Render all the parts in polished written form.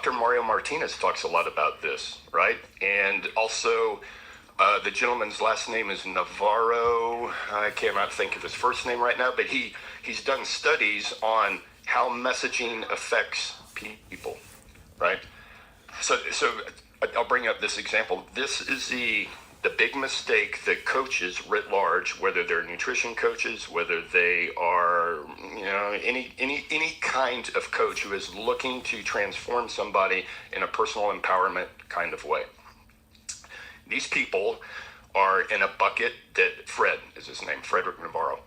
Dr. Mario Martinez talks a lot about this, right? And also, the gentleman's last name is Navarro. I cannot think of his first name right now, but he's done studies on how messaging affects people, right? So I'll bring up this example. This is the big mistake that coaches writ large, whether they're nutrition coaches, whether they are, any kind of coach who is looking to transform somebody in a personal empowerment kind of way. These people are in a bucket that Fred is his name, Frederick Navarro.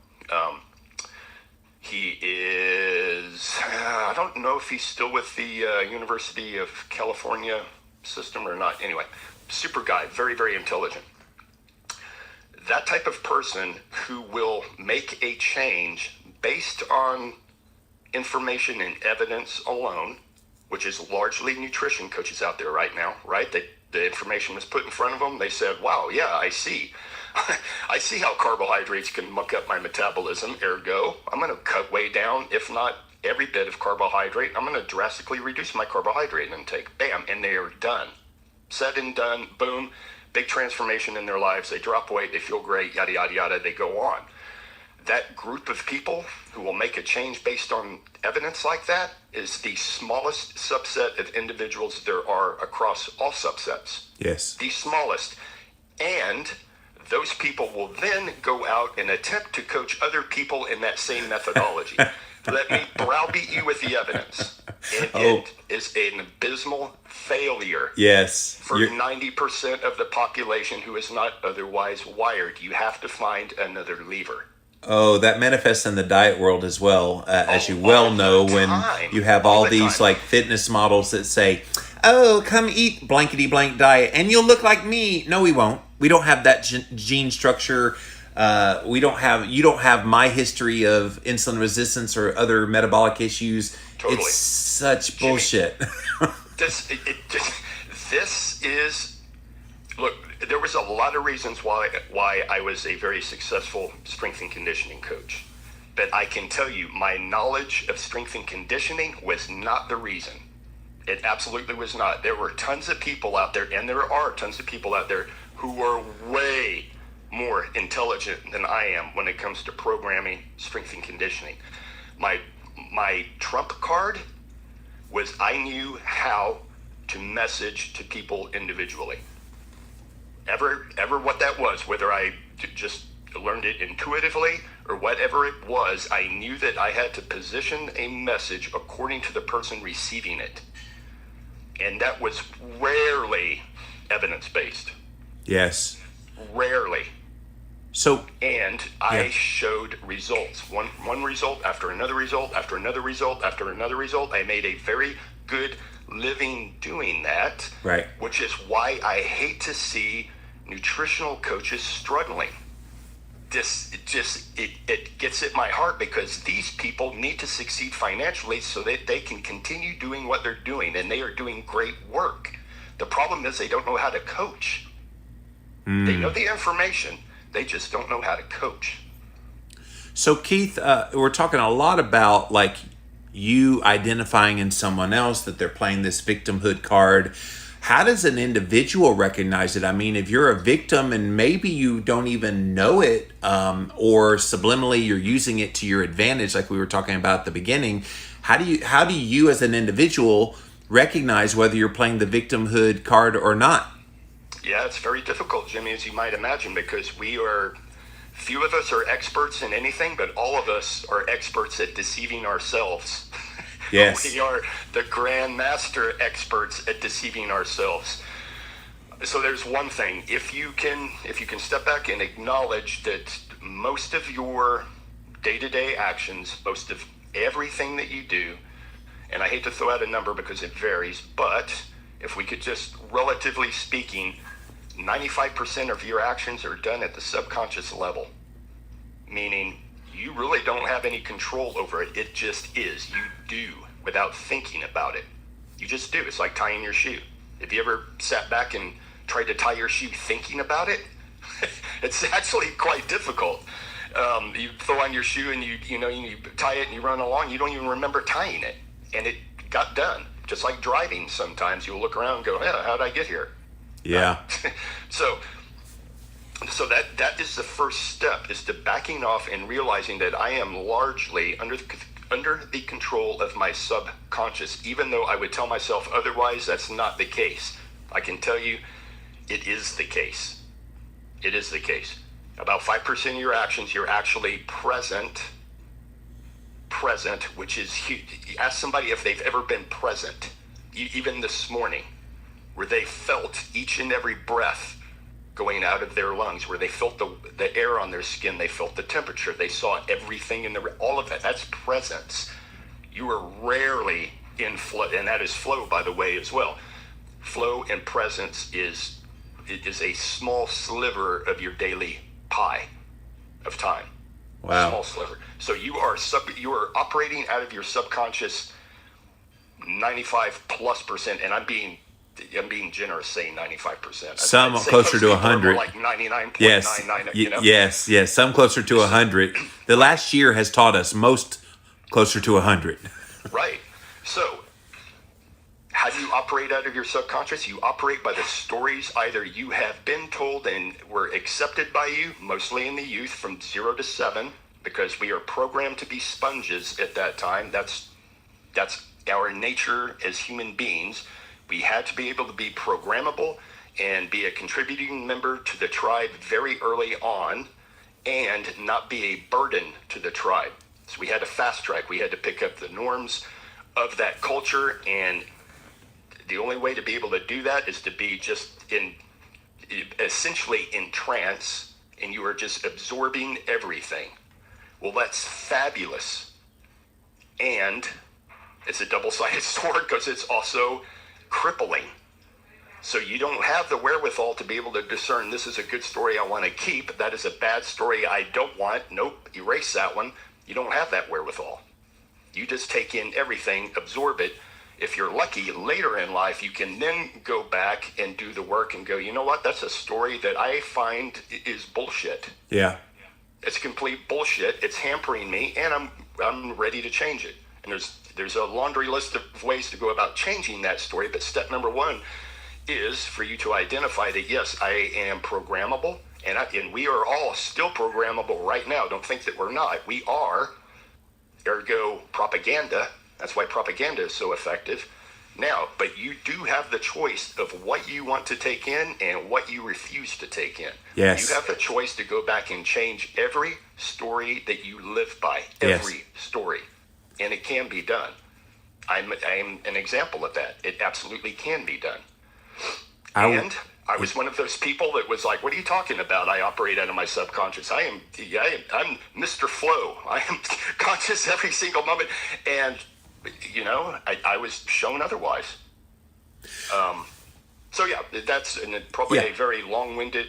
He is, I don't know if he's still with the University of California system or not. Anyway, super guy, very, very intelligent. That type of person who will make a change based on information and evidence alone, which is largely nutrition coaches out there right now, right? The information was put in front of them. They said, wow, yeah, I see. I see how carbohydrates can muck up my metabolism. Ergo, I'm going to cut way down, if not every bit of carbohydrate. I'm going to drastically reduce my carbohydrate intake. Bam, and they are done. Said and done, boom, big transformation in their lives. They drop weight, they feel great, yada, yada, yada, they go on. That group of people who will make a change based on evidence like that is the smallest subset of individuals there are across all subsets. Yes. The smallest. And those people will then go out and attempt to coach other people in that same methodology. Let me browbeat you with the evidence. And it is an abysmal failure. Yes. For 90% of the population who is not otherwise wired. You have to find another lever. Oh, that manifests in the diet world as well, as you well know, when you have all these like fitness models that say, oh, come eat blankety blank diet and you'll look like me. No, we won't. We don't have that gene structure. You don't have my history of insulin resistance or other metabolic issues. Totally. It's such bullshit. This is, look, there was a lot of reasons why I was a very successful strength and conditioning coach. But I can tell you, my knowledge of strength and conditioning was not the reason. It absolutely was not. There were tons of people out there, and there are tons of people out there who are way more intelligent than I am when it comes to programming strength and conditioning. My trump card was I knew how to message to people individually. Ever what that was, whether I just learned it intuitively or whatever it was, I knew that I had to position a message according to the person receiving it. And that was rarely evidence-based. Yes. Rarely. So, and I showed results. One result after another result, after another result, after another result. I made a very good living doing that. Right. Which is why I hate to see nutritional coaches struggling. It gets at my heart, because these people need to succeed financially so that they can continue doing what they're doing, and they are doing great work. The problem is they don't know how to coach. They know the information, they just don't know how to coach. So Keith, we're talking a lot about like you identifying in someone else that they're playing this victimhood card. How does an individual recognize it? I mean, if you're a victim and maybe you don't even know it, or subliminally you're using it to your advantage, like we were talking about at the beginning, how do you as an individual recognize whether you're playing the victimhood card or not? Yeah, it's very difficult, Jimmy, as you might imagine, because few of us are experts in anything, but all of us are experts at deceiving ourselves. Yes. We are the grandmaster experts at deceiving ourselves. So there's one thing. If you can step back and acknowledge that most of your day-to-day actions, most of everything that you do, and I hate to throw out a number because it varies, but if we could just, relatively speaking, 95% of your actions are done at the subconscious level, meaning you really don't have any control over it. It just is. You do without thinking about it. You just do. It's like tying your shoe. Have you ever sat back and tried to tie your shoe thinking about it? It's actually quite difficult. You throw on your shoe and you tie it and you run along. You don't even remember tying it, and it got done. Just like driving, sometimes you'll look around and go, yeah, how'd I get here? Yeah. So that is the first step, is to backing off and realizing that I am largely under the control of my subconscious, even though I would tell myself otherwise. That's not the case. I can tell you it is the case. It is the case. About 5% of your actions, you're actually present, which is huge. Ask somebody if they've ever been present, even this morning, where they felt each and every breath going out of their lungs, where they felt the air on their skin, they felt the temperature, they saw everything all of that. That's presence. You are rarely in flow, and that is flow, by the way, as well. Flow and presence is a small sliver of your daily pie of time. Wow. Small sliver. So you are operating out of your subconscious 95+%, and I'm being generous saying 95%. Some closer to 100. Like 99.99. Yes. You know? Yes. Some closer to 100. The last year has taught us most closer to 100. Right. So how do you operate out of your subconscious? You operate by the stories either you have been told and were accepted by you, mostly in the youth from 0 to 7, because we are programmed to be sponges at that time. That's our nature as human beings. We had to be able to be programmable and be a contributing member to the tribe very early on and not be a burden to the tribe. So we had to fast track. We had to pick up the norms of that culture, and the only way to be able to do that is to be just essentially in trance, and you are just absorbing everything. Well, that's fabulous. And it's a double-sided sword because it's also crippling. So you don't have the wherewithal to be able to discern, this is a good story I want to keep, that is a bad story I don't want, nope, erase that one. You don't have that wherewithal. You just take in everything, absorb it. If you're lucky, later in life, you can then go back and do the work and go, you know what, that's a story that I find is bullshit. Yeah. It's complete bullshit. It's hampering me, and I'm ready to change it. And there's a laundry list of ways to go about changing that story, but step number one is for you to identify that, yes, I am programmable, and we are all still programmable right now. Don't think that we're not. We are, ergo propaganda. That's why propaganda is so effective now. But you do have the choice of what you want to take in and what you refuse to take in. Yes. You have the choice to go back and change every story that you live by, every story. And it can be done. I'm an example of that. It absolutely can be done. And I was one of those people that was like, what are you talking about? I operate out of my subconscious. I'm Mr. Flow. I am conscious every single moment. And, I was shown otherwise. So, yeah, that's probably a very long-winded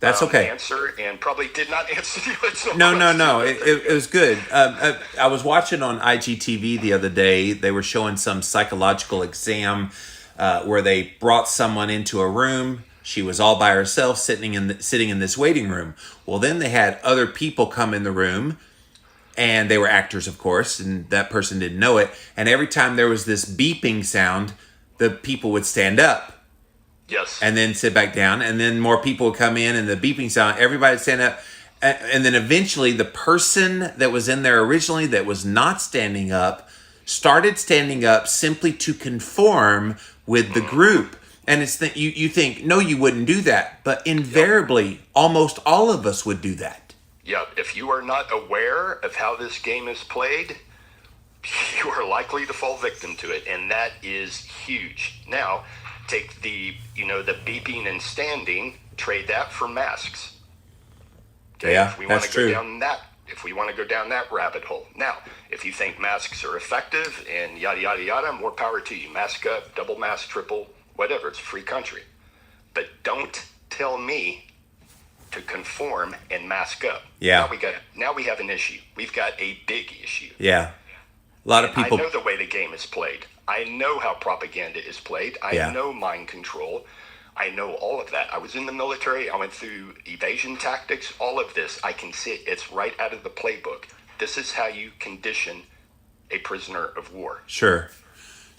That's okay. answer, and probably did not answer you. No. It was good. I was watching on IGTV the other day. They were showing some psychological exam where they brought someone into a room. She was all by herself, sitting in this waiting room. Well, then they had other people come in the room, and they were actors, of course, and that person didn't know it. And every time there was this beeping sound, the people would stand up. Yes. And then sit back down, and then more people would come in, and the beeping sound, everybody would stand up. And then eventually the person that was in there originally that was not standing up started standing up simply to conform with the group. And it's that you think, no, you wouldn't do that. But invariably, almost all of us would do that. Yeah, if you are not aware of how this game is played, you are likely to fall victim to it. And that is huge. Now, take the beeping and standing, trade that for masks. Okay? Yeah, if we want that's to go true. if we want to go down that rabbit hole. Now, if you think masks are effective and yada, yada, yada, more power to you. Mask up, double mask, triple, whatever. It's a free country. But don't tell me to conform and mask up. Yeah. Now we have an issue. We've got a big issue. Yeah. A lot of people. I know the way the game is played. I know how propaganda is played. I know mind control. I know all of that. I was in the military. I went through evasion tactics. All of this, I can see it. It's right out of the playbook. This is how you condition a prisoner of war. Sure.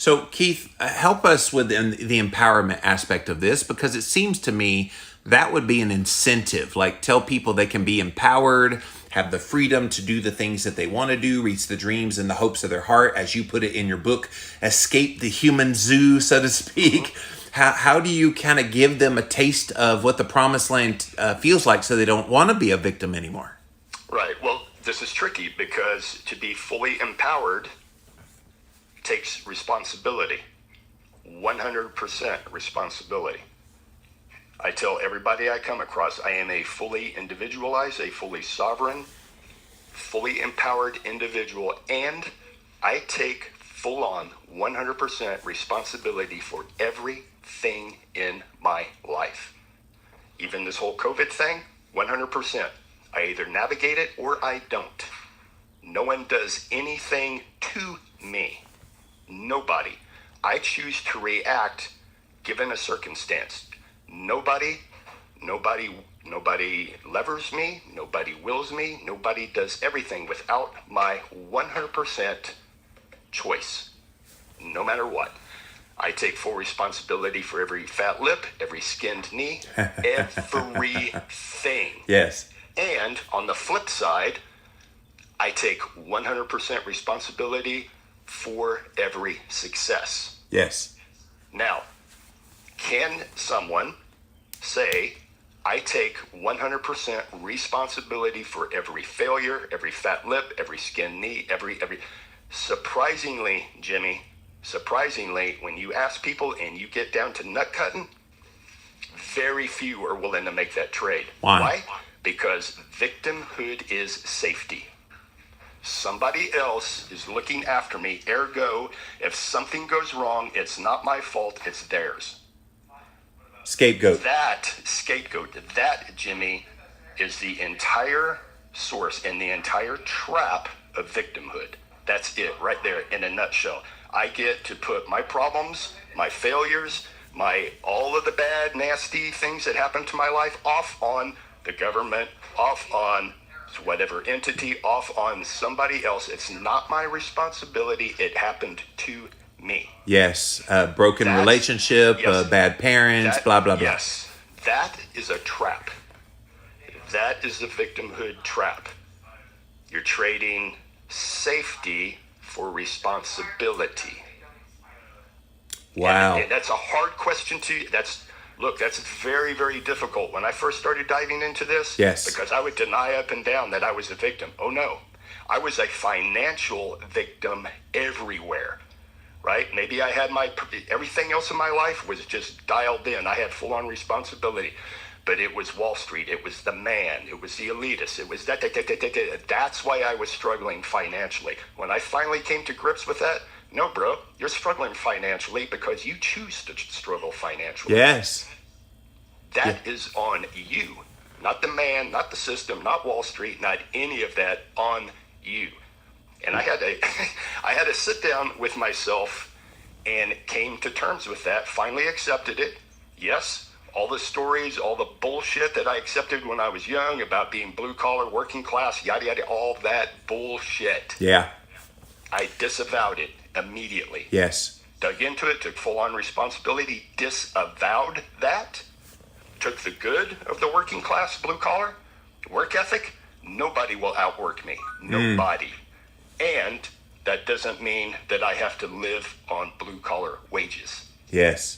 So, Keith, help us with the empowerment aspect of this, because it seems to me that would be an incentive. Like, tell people they can be empowered, have the freedom to do the things that they want to do, reach the dreams and the hopes of their heart, as you put it in your book, escape the human zoo, so to speak. How do you kind of give them a taste of what the promised land feels like so they don't want to be a victim anymore? Right. Well, this is tricky because to be fully empowered takes responsibility, 100% responsibility. I tell everybody I come across, I am a fully individualized, a fully sovereign, fully empowered individual, and I take full on 100% responsibility for everything in my life. Even this whole COVID thing, 100%. I either navigate it or I don't. No one does anything to me. Nobody. I choose to react given a circumstance. Nobody levers me, nobody wills me, nobody does everything without my 100% choice, no matter what. I take full responsibility for every fat lip, every skinned knee, everything. Yes. And on the flip side, I take 100% responsibility for every success. Yes. Now, can someone say, I take 100% responsibility for every failure, every fat lip, every skinned knee, every... Surprisingly, Jimmy, when you ask people and you get down to nut cutting, very few are willing to make that trade. Why? Because victimhood is safety. Somebody else is looking after me, ergo, if something goes wrong, it's not my fault, it's theirs. Scapegoat. That, Jimmy, is the entire source and the entire trap of victimhood. That's it right there in a nutshell. I get to put my problems, my failures, all of the bad, nasty things that happen to my life off on the government, off on whatever entity, off on somebody else. It's not my responsibility. It happened to me. Yes. Broken relationship, yes. Bad parents, blah, blah, blah. Yes. That is a trap. That is the victimhood trap. You're trading safety for responsibility. Wow. And that's a hard question to... That's very, very difficult. When I first started diving into this, yes, because I would deny up and down that I was a victim. Oh, no. I was a financial victim everywhere, right? Maybe I had everything else in my life was just dialed in. I had full-on responsibility. But it was Wall Street. It was the man. It was the elitist. It was that. That's why I was struggling financially. When I finally came to grips with that, no, bro, you're struggling financially because you choose to struggle financially. Yes. That is on you. Not the man, not the system, not Wall Street, not any of that, on you. And I had to sit down with myself and came to terms with that, finally accepted it. Yes, all the stories, all the bullshit that I accepted when I was young about being blue collar, working class, yada, yada, all that bullshit. Yeah. I disavowed it immediately. Yes. Dug into it, took full on responsibility, disavowed that, took the good of the working class, blue collar, work ethic. Nobody will outwork me. Nobody. And that doesn't mean that I have to live on blue collar wages. Yes.